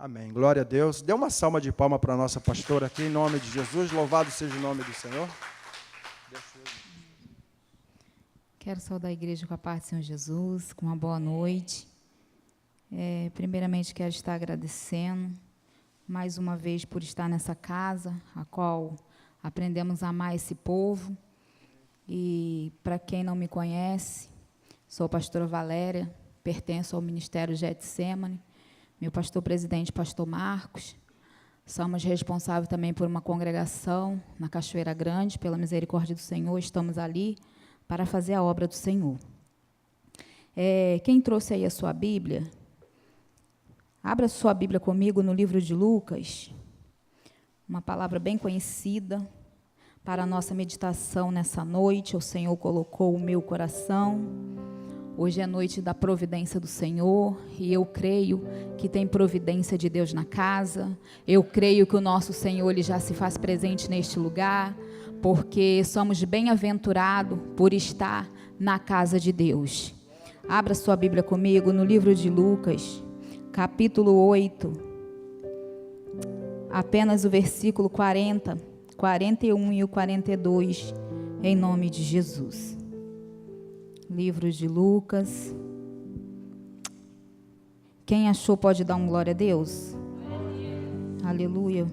Amém. Glória a Deus. Dê uma salva de palmas para a nossa pastora aqui, em nome de Jesus. Louvado seja o nome do Senhor. Quero saudar a igreja com a paz do Senhor Jesus, com uma boa noite. Primeiramente, quero estar agradecendo mais uma vez por estar nessa casa, a qual aprendemos a amar esse povo. E, para quem não me conhece, sou a pastora Valéria, pertenço ao Ministério Getsemane. Meu pastor presidente, pastor Marcos. Somos responsáveis também por uma congregação na Cachoeira Grande, pela misericórdia do Senhor, estamos ali para fazer a obra do Senhor. Quem trouxe aí a sua Bíblia, abra sua Bíblia comigo no livro de Lucas, uma palavra bem conhecida para a nossa meditação nessa noite. O Senhor colocou o meu coração. Hoje é noite da providência do Senhor, e eu creio que tem providência de Deus na casa. Eu creio que o nosso Senhor, Ele já se faz presente neste lugar, porque somos bem-aventurados por estar na casa de Deus. Abra sua Bíblia comigo no livro de Lucas, capítulo 8, apenas o versículo 40, 41 e o 42, em nome de Jesus. Livro de Lucas. Quem achou pode dar um glória a Deus? Aleluia.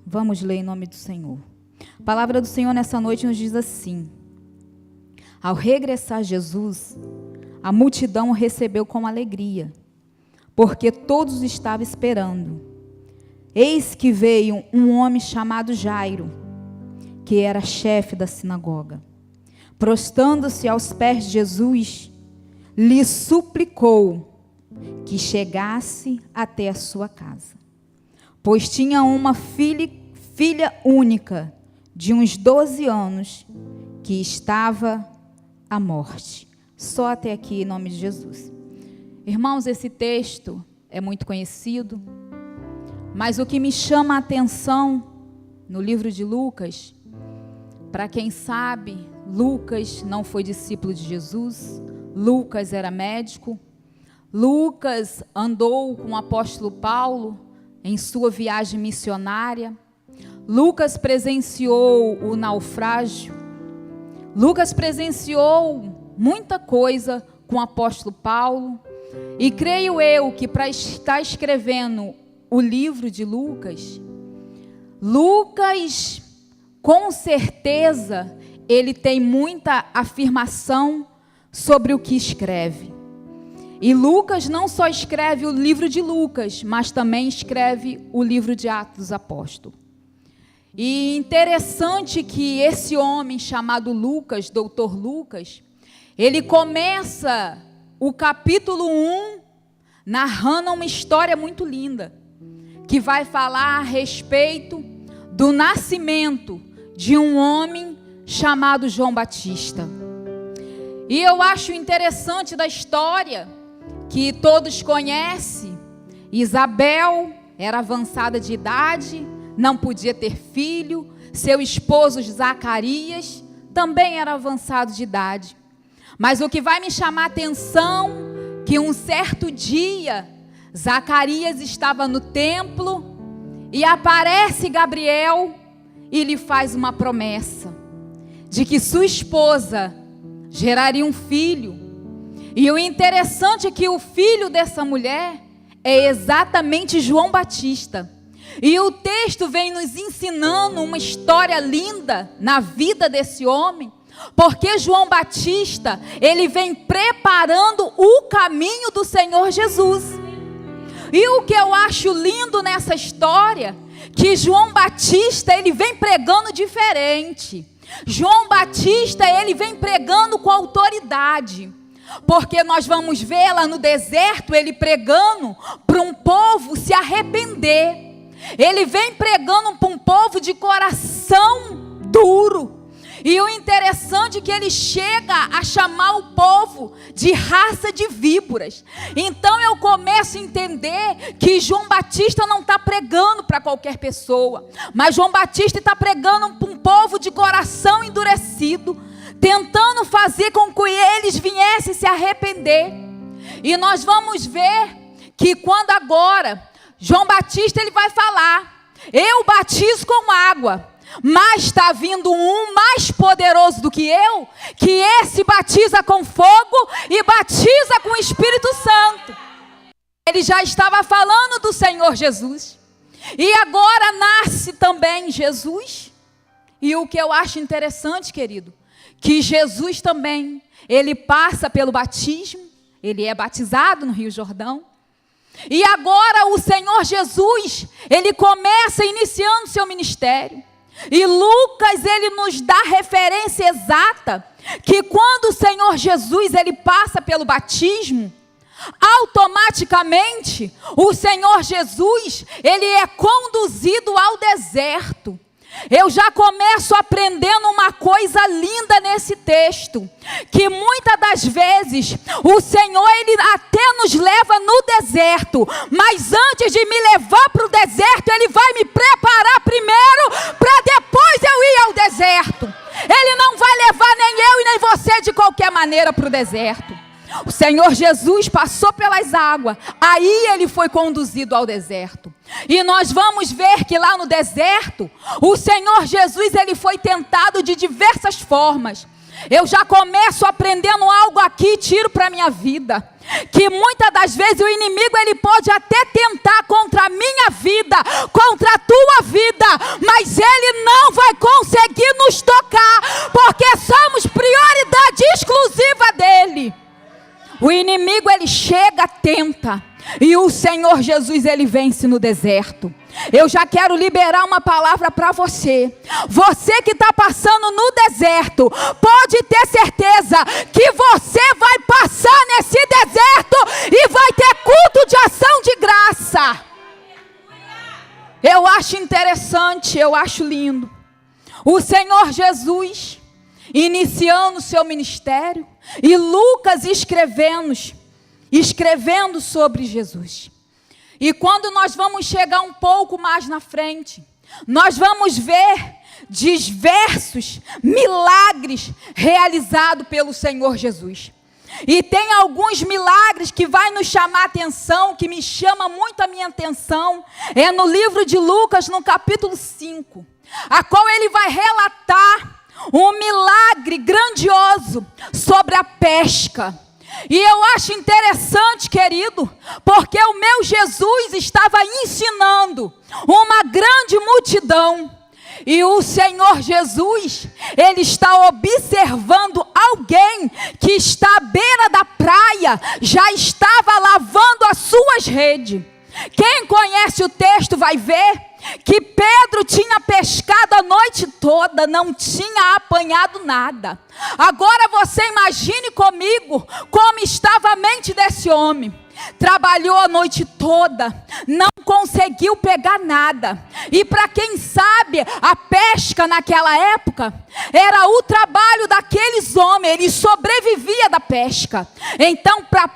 Vamos ler em nome do Senhor. A palavra do Senhor nessa noite nos diz assim: ao regressar Jesus, a multidão o recebeu com alegria, porque todos estavam esperando. Eis que veio um homem chamado Jairo, que era chefe da sinagoga. Prostrando-se aos pés de Jesus, lhe suplicou que chegasse até a sua casa, pois tinha uma filha única, de uns 12 anos, que estava à morte. Só até aqui, em nome de Jesus. Irmãos, esse texto é muito conhecido, mas o que me chama a atenção no livro de Lucas, para quem sabe, Lucas não foi discípulo de Jesus. Lucas era médico. Lucas andou com o apóstolo Paulo em sua viagem missionária. Lucas presenciou o naufrágio. Lucas presenciou muita coisa com o apóstolo Paulo. E creio eu que para estar escrevendo o livro de Lucas, com certeza, ele tem muita afirmação sobre o que escreve. E Lucas não só escreve o livro de Lucas, mas também escreve o livro de Atos dos Apóstolos. E interessante que esse homem chamado Lucas, doutor Lucas, ele começa o capítulo 1 narrando uma história muito linda, que vai falar a respeito do nascimento de um homem chamado João Batista. E eu acho interessante da história, que todos conhecem, Isabel era avançada de idade, não podia ter filho, seu esposo Zacarias também era avançado de idade. Mas o que vai me chamar a atenção, que um certo dia, Zacarias estava no templo, e aparece Gabriel, e lhe faz uma promessa, de que sua esposa geraria um filho. E o interessante é que o filho dessa mulher é exatamente João Batista. E o texto vem nos ensinando uma história linda na vida desse homem, porque João Batista, ele vem preparando o caminho do Senhor Jesus. E o que eu acho lindo nessa história, que João Batista, ele vem pregando diferente. João Batista, ele vem pregando com autoridade, porque nós vamos ver lá no deserto, ele pregando para um povo se arrepender. Ele vem pregando para um povo de coração duro. E o interessante é que ele chega a chamar o povo de raça de víboras. Então eu começo a entender que João Batista não está pregando para qualquer pessoa, mas João Batista está pregando para um povo de coração endurecido, tentando fazer com que eles viessem se arrepender. E nós vamos ver que quando agora João Batista, ele vai falar: eu batizo com água, mas está vindo um mais poderoso do que eu, que esse batiza com fogo e batiza com o Espírito Santo. Ele já estava falando do Senhor Jesus. E agora nasce também Jesus. E o que eu acho interessante, querido, que Jesus também, ele passa pelo batismo, ele é batizado no Rio Jordão. E agora o Senhor Jesus, ele começa iniciando seu ministério. E Lucas, ele nos dá referência exata, que quando o Senhor Jesus, ele passa pelo batismo, automaticamente, o Senhor Jesus, ele é conduzido ao deserto. Eu já começo aprendendo uma coisa linda nesse texto, que muitas das vezes o Senhor, ele até nos leva no deserto, mas antes de me levar para o deserto, ele vai me preparar primeiro, para depois eu ir ao deserto. Ele não vai levar nem eu e nem você de qualquer maneira para o deserto. O Senhor Jesus passou pelas águas, aí ele foi conduzido ao deserto. E nós vamos ver que lá no deserto, o Senhor Jesus, ele foi tentado de diversas formas. Eu já começo aprendendo algo aqui, tiro para a minha vida, que muitas das vezes o inimigo, ele pode até tentar contra a minha vida, contra a tua vida, mas ele não vai conseguir nos tocar, porque somos prioridade exclusiva dele. O inimigo, ele chega, tenta, e o Senhor Jesus, ele vence no deserto. Eu já quero liberar uma palavra para você. Você que está passando no deserto, pode ter certeza que você vai passar nesse deserto e vai ter culto de ação de graça. Eu acho interessante, eu acho lindo. O Senhor Jesus, iniciando o seu ministério, e Lucas escrevendo sobre Jesus. E quando nós vamos chegar um pouco mais na frente, nós vamos ver diversos milagres realizados pelo Senhor Jesus. E tem alguns milagres que vai nos chamar a atenção, que me chama muito a minha atenção. É no livro de Lucas, no capítulo 5, a qual ele vai relatar um milagre grandioso sobre a pesca. E eu acho interessante, querido, porque o meu Jesus estava ensinando uma grande multidão. E o Senhor Jesus, ele está observando alguém que está à beira da praia, já estava lavando as suas redes. Quem conhece o texto vai ver que Pedro tinha pescado a noite toda, não tinha apanhado nada. Agora você imagine comigo como estava a mente desse homem. Trabalhou a noite toda, não conseguiu pegar nada. E para quem sabe, a pesca naquela época era o trabalho daqueles homens, ele sobrevivia da pesca. Então, para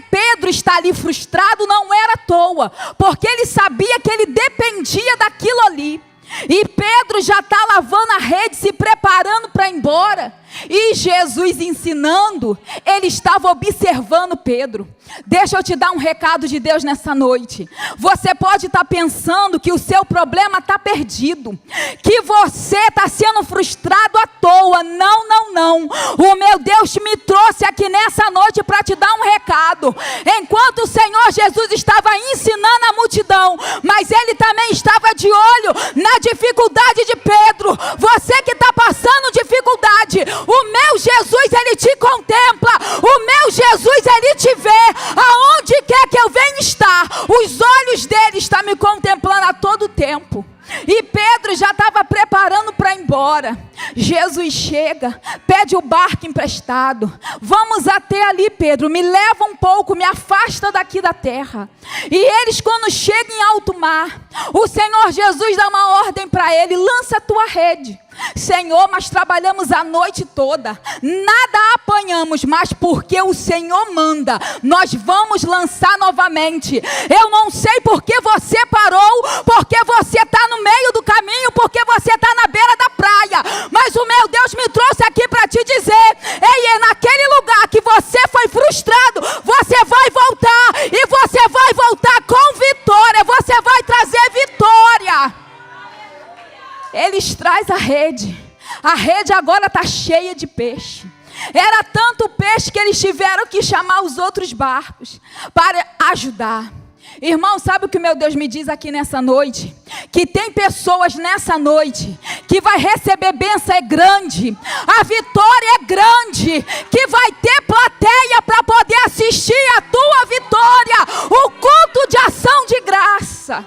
Pedro estar ali frustrado não era à toa, porque ele sabia que ele dependia daquilo ali. E Pedro já está lavando a rede, se preparando para ir embora. E Jesus ensinando, ele estava observando Pedro. Deixa eu te dar um recado de Deus nessa noite. Você pode estar pensando que o seu problema está perdido, que você está sendo frustrado à toa. Não, não, não. O meu Deus me trouxe aqui nessa noite para te dar um recado. Enquanto o Senhor Jesus estava ensinando a multidão, mas ele também estava de olho na dificuldade de Pedro. Você que está passando dificuldade, o meu Jesus, ele te contempla. O meu Jesus, ele te vê. Aonde quer que eu venha estar, os olhos dele estão me contemplando a todo tempo. E Pedro já estava preparando para ir embora. Jesus chega, pede o barco emprestado. Vamos até ali, Pedro, me leva um pouco, me afasta daqui da terra. E eles, quando chegam em alto mar, o Senhor Jesus dá uma ordem para ele: lança a tua rede. Senhor, mas trabalhamos a noite toda, nada apanhamos, mas porque o Senhor manda, nós vamos lançar novamente. Eu não sei porque você parou, porque você está no meio do caminho, porque você está na beira da praia, mas o meu Deus me trouxe aqui para te dizer: ei, é naquele lugar que você foi frustrado, você vai voltar, e você vai voltar com vitória, você rede. A rede agora está cheia de peixe. Era tanto peixe que eles tiveram que chamar os outros barcos para ajudar. Irmão, sabe o que meu Deus me diz aqui nessa noite? Que tem pessoas nessa noite que vai receber bênção é grande, a vitória é grande, que vai ter plateia para poder assistir a tua vitória, o culto de ação de graça.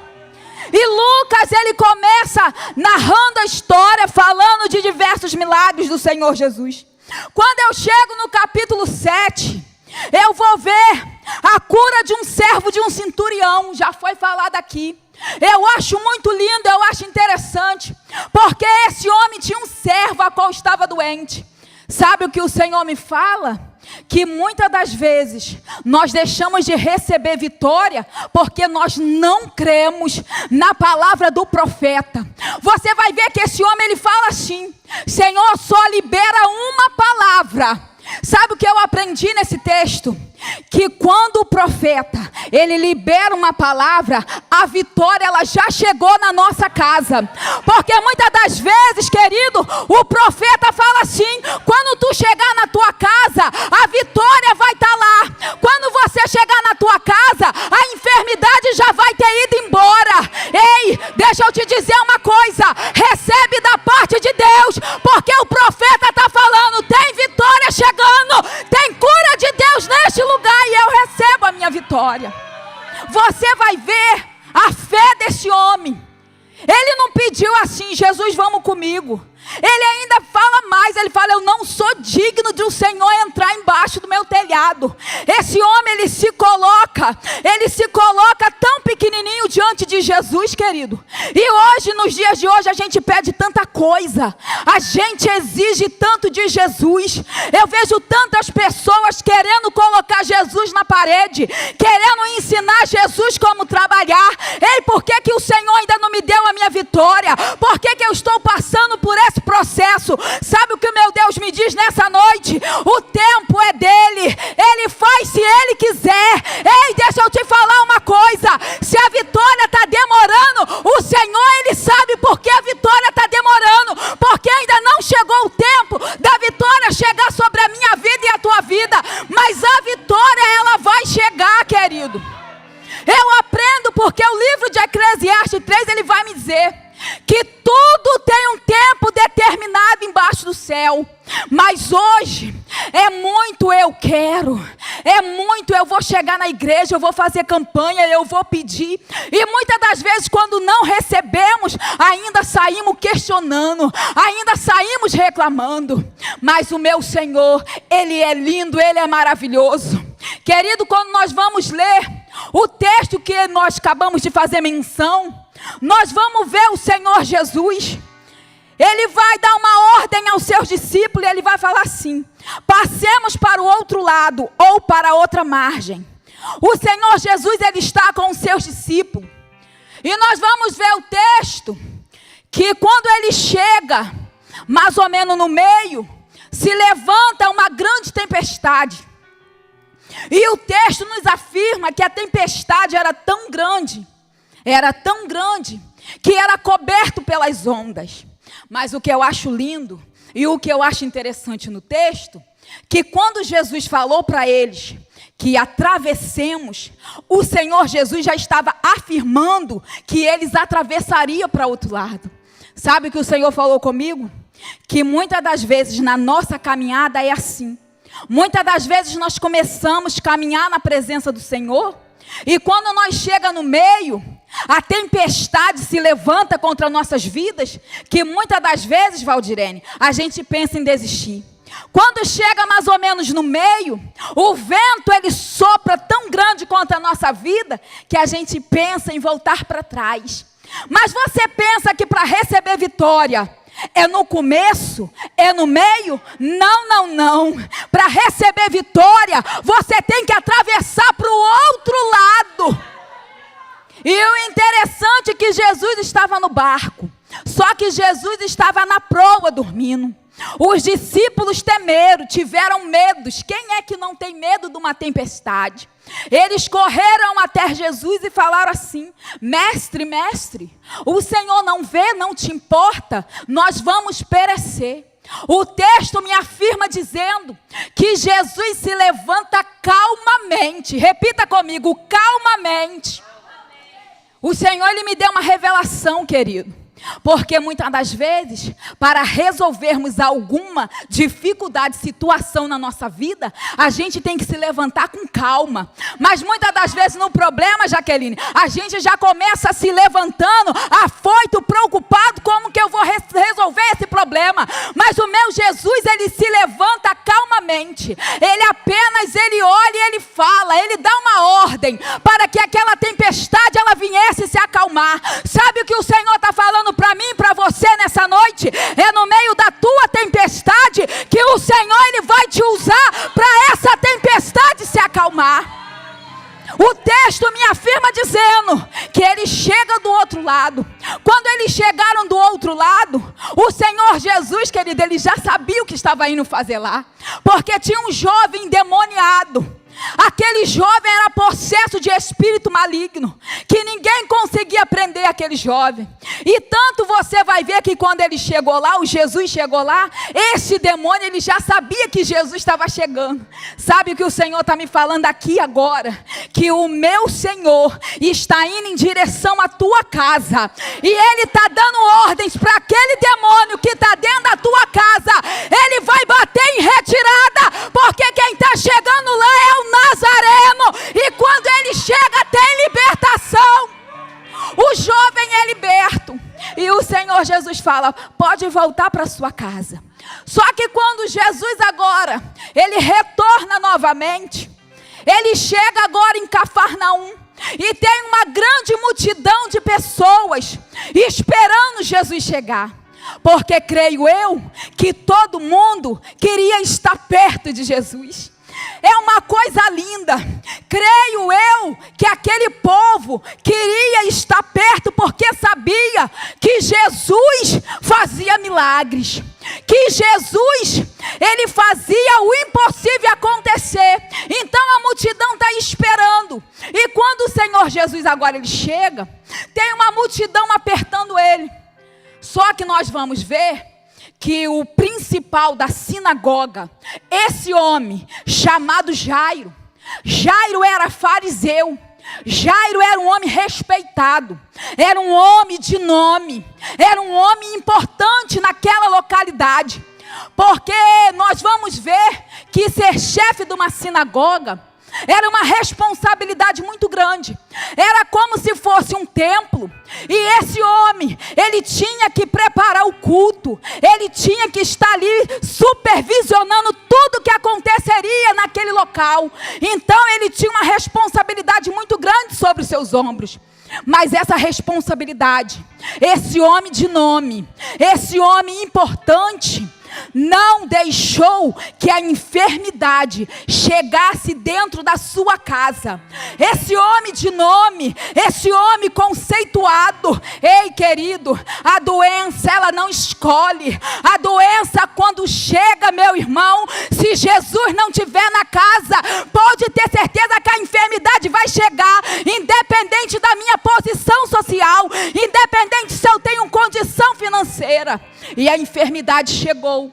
E Lucas, ele começa narrando a história, falando de diversos milagres do Senhor Jesus. Quando eu chego no capítulo 7, eu vou ver a cura de um servo de um centurião, já foi falado aqui. Eu acho muito lindo, eu acho interessante, porque esse homem tinha um servo a qual estava doente. Sabe o que o Senhor me fala? Que muitas das vezes nós deixamos de receber vitória porque nós não cremos na palavra do profeta. Você vai ver que esse homem, ele fala assim: Senhor, só libera uma palavra. Sabe o que eu aprendi nesse texto? Que quando o profeta, ele libera uma palavra, a vitória, ela já chegou na nossa casa. Porque muitas das vezes, querido, o profeta fala assim: quando tu chegar na tua casa, a vitória vai estar lá. Quando você chegar na tua casa, a enfermidade já vai ter ido embora. Ei, deixa eu te dizer uma coisa: recebe da parte de Deus, porque o profeta está falando, tem vitória chegando, tem cura de Deus neste lugar, e eu recebo a minha vitória. Você vai ver a fé desse homem. Ele não pediu assim: Jesus, vamos comigo. Ele ainda fala mais, ele fala: eu não sou digno de o Senhor entrar embaixo do meu telhado. Esse homem, ele se coloca tão pequenininho diante de Jesus, querido. E hoje, nos dias de hoje, a gente pede tanta coisa, a gente exige tanto de Jesus. Eu vejo tantas pessoas querendo colocar Jesus na parede, querendo ensinar Jesus como trabalhar. Ei, por que que o Senhor ainda não me deu a minha vitória? Por que que eu estou passando por esse processo? Sabe o que o meu Deus me diz nessa noite? O tempo é dele, ele faz se ele quiser. Ei, deixa eu te falar uma coisa: se a vitória está demorando, o Senhor, ele sabe por que a vitória está demorando, porque ainda não chegou o tempo da vitória chegar sobre a minha vida e a tua vida, mas a vitória, ela vai chegar, querido. Eu aprendo porque o livro de Eclesiastes 3, ele vai me dizer que tudo tem um tempo determinado embaixo do céu. Mas hoje é muito eu quero, é muito eu vou chegar na igreja, eu vou fazer campanha, eu vou pedir. E muitas das vezes, quando não recebemos, ainda saímos questionando, ainda saímos reclamando. Mas o meu Senhor, ele é lindo, ele é maravilhoso. Querido, quando nós vamos ler o texto que nós acabamos de fazer menção, nós vamos ver o Senhor Jesus. Ele vai dar uma ordem aos seus discípulos e ele vai falar assim: passemos para o outro lado ou para a outra margem. O Senhor Jesus, ele está com os seus discípulos. E nós vamos ver o texto que quando ele chega, mais ou menos no meio, se levanta uma grande tempestade. E o texto nos afirma que a tempestade era tão grande, que era coberto pelas ondas. Mas o que eu acho lindo e o que eu acho interessante no texto, que quando Jesus falou para eles que atravessemos, o Senhor Jesus já estava afirmando que eles atravessariam para outro lado. Sabe o que o Senhor falou comigo? Que muitas das vezes na nossa caminhada é assim. Muitas das vezes nós começamos a caminhar na presença do Senhor, e quando nós chegamos no meio, a tempestade se levanta contra nossas vidas, que muitas das vezes, Valdirene, a gente pensa em desistir. Quando chega mais ou menos no meio, o vento, ele sopra tão grande contra a nossa vida, que a gente pensa em voltar para trás. Mas você pensa que para receber vitória é no começo? É no meio? Não. Para receber vitória, você tem que atravessar para o outro lado. E o interessante é que Jesus estava no barco, só que Jesus estava na proa dormindo. Os discípulos temeram, tiveram medos. Quem é que não tem medo de uma tempestade? Eles correram até Jesus e falaram assim: mestre, mestre, o Senhor não vê, não te importa, nós vamos perecer. O texto me afirma dizendo que Jesus se levanta calmamente. Repita comigo: calmamente. O Senhor, Ele me deu uma revelação, querido. Porque muitas das vezes, para resolvermos alguma dificuldade, situação na nossa vida, a gente tem que se levantar com calma. Mas muitas das vezes no problema, Jaqueline, a gente já começa se levantando, afoito, preocupado, como que eu vou resolver esse problema? Mas o meu Jesus, Ele se levanta calmamente. Ele olha e Ele fala, Ele dá uma ordem para que aquela tempestade ela viesse se acalmar. Sabe o que o Senhor está falando para mim e para você nessa noite? É no meio da tua tempestade que o Senhor Ele vai te usar para essa tempestade se acalmar. O texto me afirma dizendo que ele chega do outro lado. Quando eles chegaram do outro lado, o Senhor Jesus, querido, ele já sabia o que estava indo fazer lá, porque tinha um jovem endemoniado. Aquele jovem era possesso de espírito maligno, que ninguém conseguia prender aquele jovem. E tanto você vai ver que quando ele chegou lá, o Jesus chegou lá, esse demônio ele já sabia que Jesus estava chegando. Sabe o que o Senhor está me falando aqui agora? Que o meu Senhor está indo em direção à tua casa, e Ele está dando ordens para aquele demônio que está dentro da tua casa. Ele vai bater em retirada, porque quem está chegando lá é o Nazareno, e quando ele chega tem libertação. O jovem é liberto, e o Senhor Jesus fala: pode voltar para sua casa. Só que quando Jesus agora, ele retorna novamente, ele chega agora em Cafarnaum, e tem uma grande multidão de pessoas esperando Jesus chegar. Porque creio eu que todo mundo queria estar perto de Jesus. É uma coisa linda. Creio eu que aquele povo queria estar perto, porque sabia que Jesus fazia milagres, que Jesus, ele fazia o impossível acontecer. Então a multidão está esperando. E quando o Senhor Jesus agora ele chega, tem uma multidão apertando ele. Só que nós vamos ver que o principal da sinagoga, esse homem chamado Jairo, Jairo era fariseu, Jairo era um homem respeitado, era um homem de nome, era um homem importante naquela localidade, porque nós vamos ver que ser chefe de uma sinagoga era uma responsabilidade muito grande. Era como se fosse um templo. E esse homem, ele tinha que preparar o culto. Ele tinha que estar ali supervisionando tudo que aconteceria naquele local. Então ele tinha uma responsabilidade muito grande sobre os seus ombros. Mas essa responsabilidade, esse homem de nome, esse homem importante, não deixou que a enfermidade chegasse dentro da sua casa. Esse homem de nome, esse homem conceituado, ei querido, a doença ela não escolhe. A doença quando chega, meu irmão, se Jesus não estiver na casa, pode ter certeza que a enfermidade vai chegar, independente da minha posição social, independente se eu tenho condição financeira. E a enfermidade chegou.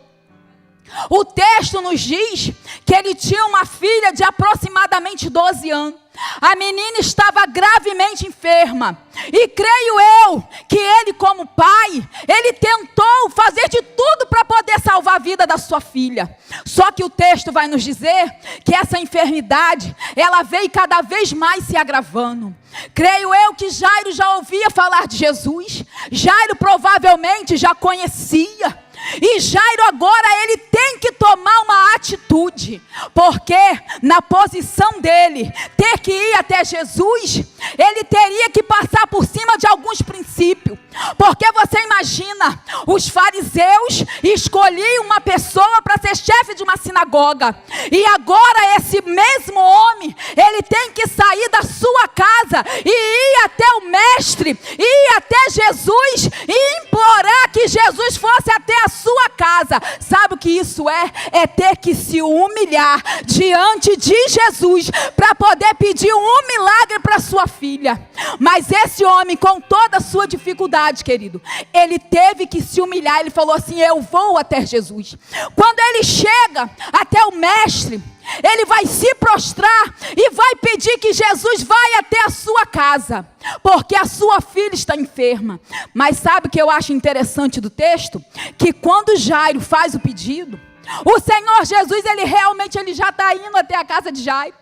O texto nos diz que ele tinha uma filha de aproximadamente 12 anos. A menina estava gravemente enferma. E creio eu que ele, como pai, ele tentou fazer de tudo para poder salvar a vida da sua filha. Só que o texto vai nos dizer que essa enfermidade, ela veio cada vez mais se agravando. Creio eu que Jairo já ouvia falar de Jesus. Jairo provavelmente já conhecia. E Jairo agora ele tem que tomar uma atitude. atitude, porque na posição dele, ter que ir até Jesus, ele teria que passar por cima de alguns princípios. Porque você imagina, os fariseus escolhiam uma pessoa para ser chefe de uma sinagoga, e agora esse mesmo homem, ele tem que sair da sua casa e ir até o mestre, ir até Jesus e implorar que Jesus fosse até a sua casa. Sabe o que isso é? É ter que se humilhar diante de Jesus para poder pedir um milagre para sua filha. Mas esse homem, com toda a sua dificuldade, querido, ele teve que se humilhar. Ele falou assim: eu vou até Jesus. Quando ele chega até o mestre, ele vai se prostrar e vai pedir que Jesus vai até a sua casa, porque a sua filha está enferma. Mas sabe o que eu acho interessante do texto? Que quando Jairo faz o pedido, o Senhor Jesus, ele já está indo até a casa de Jairo.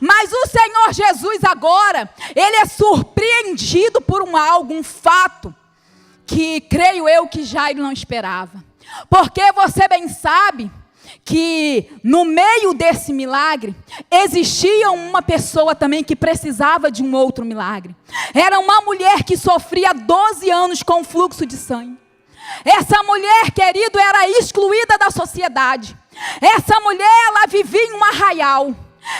Mas o Senhor Jesus agora, ele é surpreendido por um fato, que creio eu que Jairo não esperava. Porque você bem sabe que no meio desse milagre, existia uma pessoa também que precisava de um outro milagre. Era uma mulher que sofria 12 anos com fluxo de sangue. Essa mulher, querido, era excluída da sociedade. Essa mulher, ela vivia em um arraial.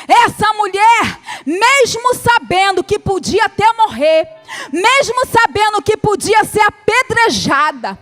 Essa mulher, mesmo sabendo que podia até morrer, mesmo sabendo que podia ser apedrejada,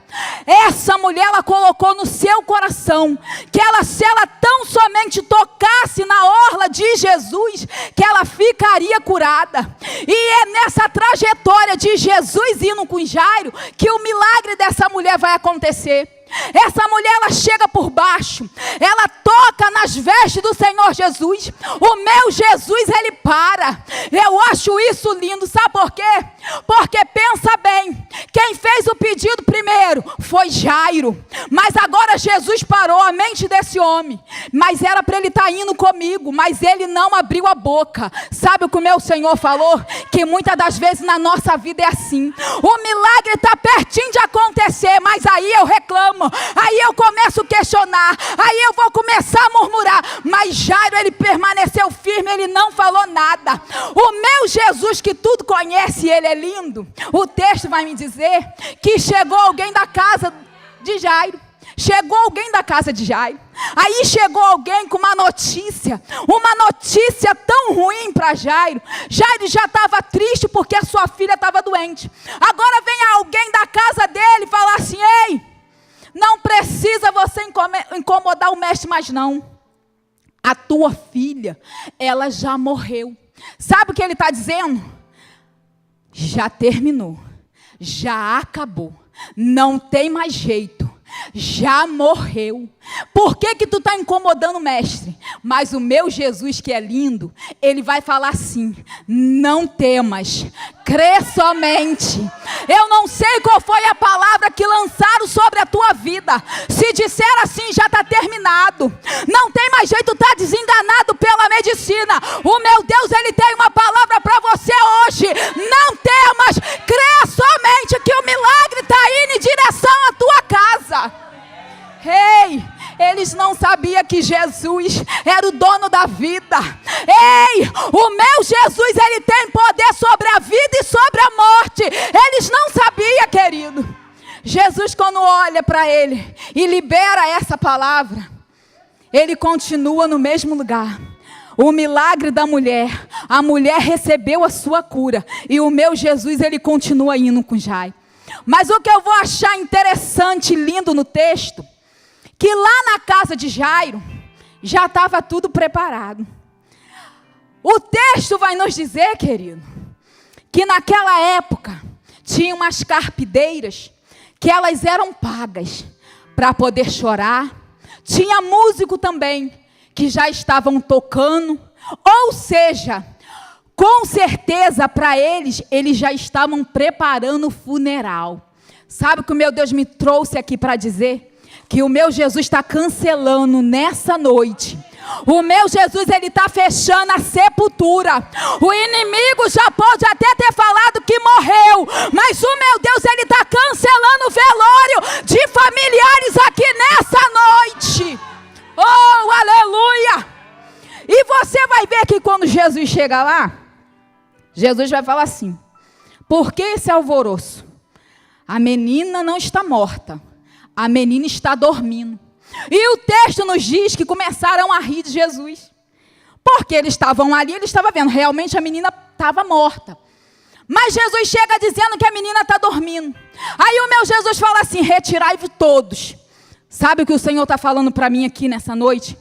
essa mulher, ela colocou no seu coração que se ela tão somente tocasse na orla de Jesus, que ela ficaria curada. E é nessa trajetória de Jesus indo com Jairo que o milagre dessa mulher vai acontecer. Essa mulher, ela chega por baixo, ela toca nas vestes do Senhor Jesus. O meu Jesus, ele para. Eu acho isso lindo, sabe por quê? Porque pensa bem, quem fez o pedido primeiro foi Jairo, mas agora Jesus parou a mente desse homem. Mas era para ele estar indo comigo, mas ele não abriu a boca. Sabe o que o meu Senhor falou? Que muitas das vezes na nossa vida é assim. O milagre está pertinho de acontecer, mas aí eu reclamo, aí eu começo a questionar, aí eu vou começar a murmurar. Mas Jairo, ele permaneceu firme, ele não falou nada. O meu Jesus, que tudo conhece, ele é lindo. O texto vai me dizer que chegou alguém da casa de Jairo. Chegou alguém da casa de Jairo. Aí chegou alguém com uma notícia tão ruim para Jairo. Jairo já estava triste porque a sua filha estava doente. Agora vem alguém da casa dele falar assim: ei, não precisa você incomodar o mestre mais não. A tua filha, ela já morreu. Sabe o que ele está dizendo? Já terminou, já acabou, não tem mais jeito, já morreu. Por que tu está incomodando o mestre? Mas o meu Jesus, que é lindo, ele vai falar assim: não temas, crê somente. Eu não sei qual foi a palavra que lançaram sobre a tua vida. Se disser assim, já está terminado, não tem mais jeito, está desenganado pela medicina. O meu Deus, ele tem uma palavra para você hoje: não temas, crê somente que o milagre está indo em direção à tua casa. Ei, eles não sabiam que Jesus era o dono da vida. Ei, o meu Jesus, ele tem poder sobre a vida e sobre a morte. Eles não sabiam, querido. Jesus, quando olha para ele e libera essa palavra, ele continua no mesmo lugar. O milagre da mulher, a mulher recebeu a sua cura, e o meu Jesus, ele continua indo com Jairo. Mas o que eu vou achar interessante e lindo no texto, que lá na casa de Jairo, já estava tudo preparado. O texto vai nos dizer, querido, que naquela época, tinha umas carpideiras, que elas eram pagas para poder chorar. Tinha músico também, que já estavam tocando. Ou seja, com certeza para eles já estavam preparando o funeral. Sabe o que o meu Deus me trouxe aqui para dizer? Que o meu Jesus está cancelando nessa noite. O meu Jesus, ele está fechando a sepultura. O inimigo já pode até ter falado que morreu, mas o meu Deus, ele está cancelando o velório de familiares aqui nessa noite. Oh, aleluia! vai ver que quando Jesus chega lá, Jesus vai falar assim: por que esse alvoroço? A menina não está morta, a menina está dormindo. E o texto nos diz que começaram a rir de Jesus. Porque eles estavam ali, ele estava vendo, realmente a menina estava morta. Mas Jesus chega dizendo que a menina está dormindo. Aí o meu Jesus fala assim: retirai-vos todos. Sabe o que o Senhor está falando para mim aqui nessa noite?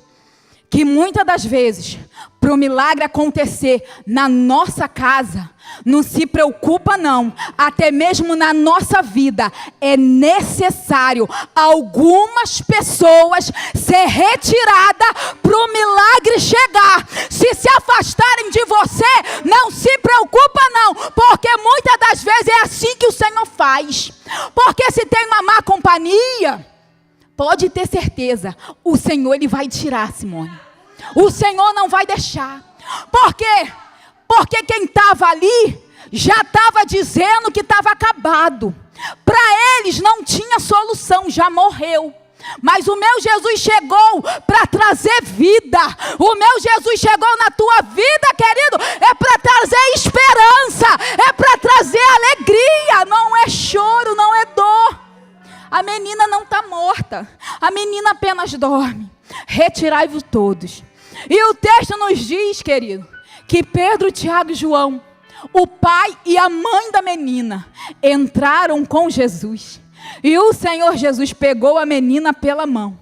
Que muitas das vezes, para o milagre acontecer na nossa casa, não se preocupa não, até mesmo na nossa vida, é necessário algumas pessoas ser retiradas para o milagre chegar. Se afastarem de você, não se preocupa não, porque muitas das vezes é assim que o Senhor faz. Porque se tem uma má companhia, pode ter certeza, o Senhor ele vai tirar, Simone. O Senhor não vai deixar. Por quê? Porque quem estava ali já estava dizendo que estava acabado. Para eles não tinha solução, já morreu. Mas o meu Jesus chegou para trazer vida. O meu Jesus chegou na tua vida, querido, é para trazer esperança, é para trazer alegria. Não é choro, não é dor. A menina não está morta, a menina apenas dorme. Retirai-vos todos. E o texto nos diz, querido, que Pedro, Tiago e João, o pai e a mãe da menina, entraram com Jesus. E o Senhor Jesus pegou a menina pela mão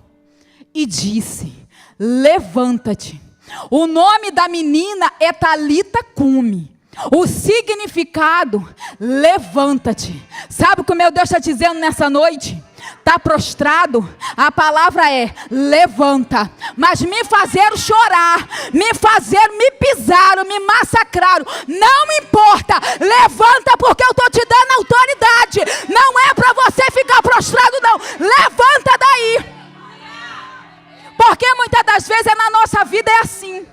e disse: levanta-te. O nome da menina é Talita Cumi. O significado, levanta-te. Sabe o que o meu Deus está dizendo nessa noite? Está prostrado, a palavra é levanta. Mas me fazeram chorar, me pisaram, me massacraram, não importa, levanta, porque eu estou te dando autoridade. Não é para você ficar prostrado não, levanta daí. Porque muitas das vezes na nossa vida é assim.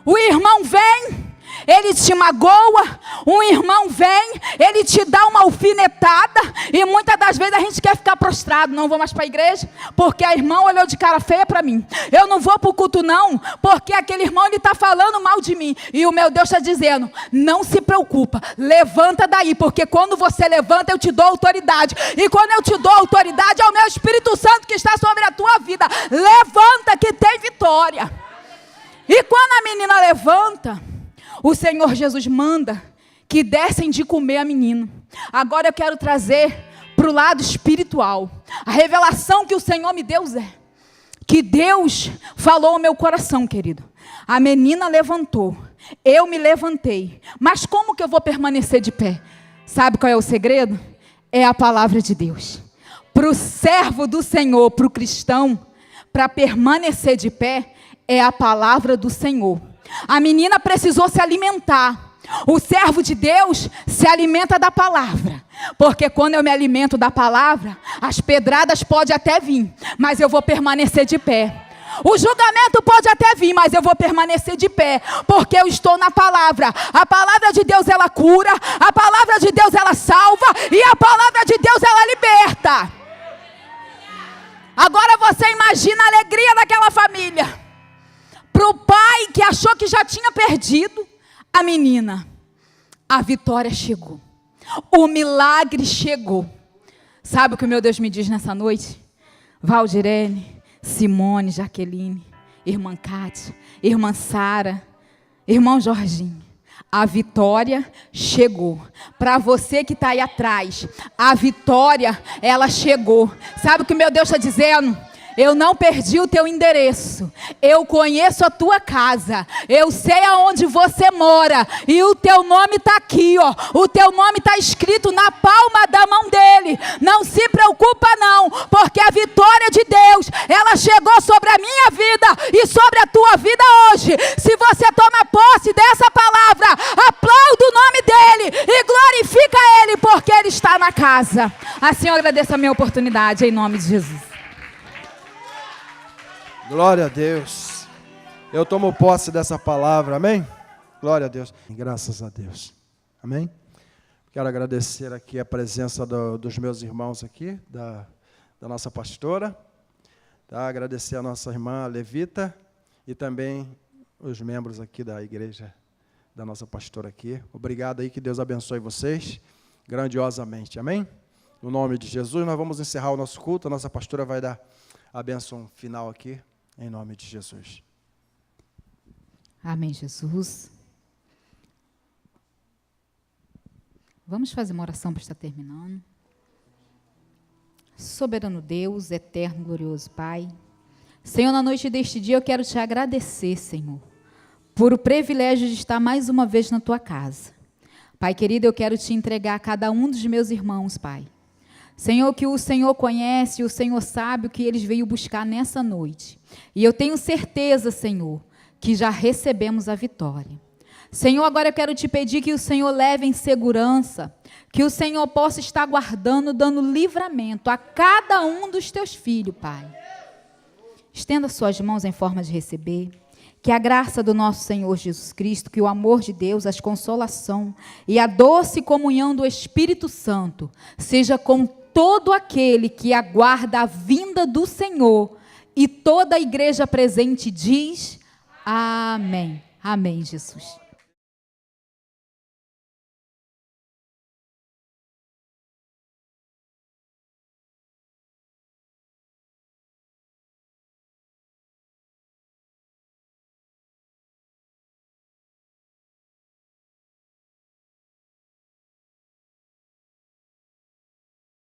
O irmão vem, ele te magoa, um irmão vem, ele te dá uma alfinetada, e muitas das vezes a gente quer ficar prostrado, não vou mais para a igreja, porque a irmã olhou de cara feia para mim. Eu não vou para o culto não, porque aquele irmão ele está falando mal de mim. E o meu Deus está dizendo: não se preocupa, levanta daí, porque quando você levanta eu te dou autoridade. E quando eu te dou autoridade é o meu Espírito Santo que está sobre a tua vida. Levanta que tem vitória. E quando a menina levanta, o Senhor Jesus manda que dessem de comer a menina. Agora eu quero trazer para o lado espiritual. A revelação que o Senhor me deu é que Deus falou ao meu coração, querido. A menina levantou, eu me levantei. Mas como que eu vou permanecer de pé? Sabe qual é o segredo? É a palavra de Deus. Para o servo do Senhor, para o cristão, para permanecer de pé, é a palavra do Senhor. A menina precisou se alimentar. O servo de Deus se alimenta da palavra. Porque quando eu me alimento da palavra, as pedradas podem até vir, mas eu vou permanecer de pé. O julgamento pode até vir, mas eu vou permanecer de pé, porque eu estou na palavra. A palavra de Deus ela cura, a palavra de Deus ela salva, e a palavra de Deus ela liberta. Agora você imagina a alegria daquela família. Para o pai que achou que já tinha perdido a menina, a vitória chegou. O milagre chegou. Sabe o que o meu Deus me diz nessa noite? Valdirene, Simone, Jaqueline, irmã Cátia, irmã Sara, irmão Jorginho. A vitória chegou. Para você que está aí atrás, a vitória, ela chegou. Sabe o que o meu Deus está dizendo? Eu não perdi o teu endereço. Eu conheço a tua casa. Eu sei aonde você mora. E o teu nome está aqui, ó. O teu nome está escrito na palma da mão dele. Não se preocupa não, porque a vitória de Deus, ela chegou sobre a minha vida e sobre a tua vida hoje. Se você toma posse dessa palavra, aplauda o nome dele e glorifica ele, porque ele está na casa. Assim eu agradeço a minha oportunidade, em nome de Jesus. Glória a Deus. Eu tomo posse dessa palavra, amém? Glória a Deus. Graças a Deus. Amém? Quero agradecer aqui a presença dos meus irmãos aqui, da nossa pastora. Tá? Agradecer a nossa irmã Levita e também os membros aqui da igreja, da nossa pastora aqui. Obrigado aí, que Deus abençoe vocês grandiosamente, amém? No nome de Jesus, nós vamos encerrar o nosso culto, a nossa pastora vai dar a bênção final aqui, em nome de Jesus. Amém, Jesus. Vamos fazer uma oração para estar terminando. Soberano Deus, eterno, glorioso Pai, Senhor, na noite deste dia eu quero te agradecer, Senhor, por o privilégio de estar mais uma vez na tua casa. Pai querido, eu quero te entregar a cada um dos meus irmãos, Pai. Senhor, que o Senhor conhece, o Senhor sabe o que eles veio buscar nessa noite. E eu tenho certeza, Senhor, que já recebemos a vitória. Senhor, agora eu quero te pedir que o Senhor leve em segurança, que o Senhor possa estar guardando, dando livramento a cada um dos teus filhos, Pai. Estenda suas mãos em forma de receber. Que a graça do nosso Senhor Jesus Cristo, que o amor de Deus, a consolação e a doce comunhão do Espírito Santo seja com todo aquele que aguarda a vinda do Senhor. E toda a igreja presente diz: amém. Amém, Jesus.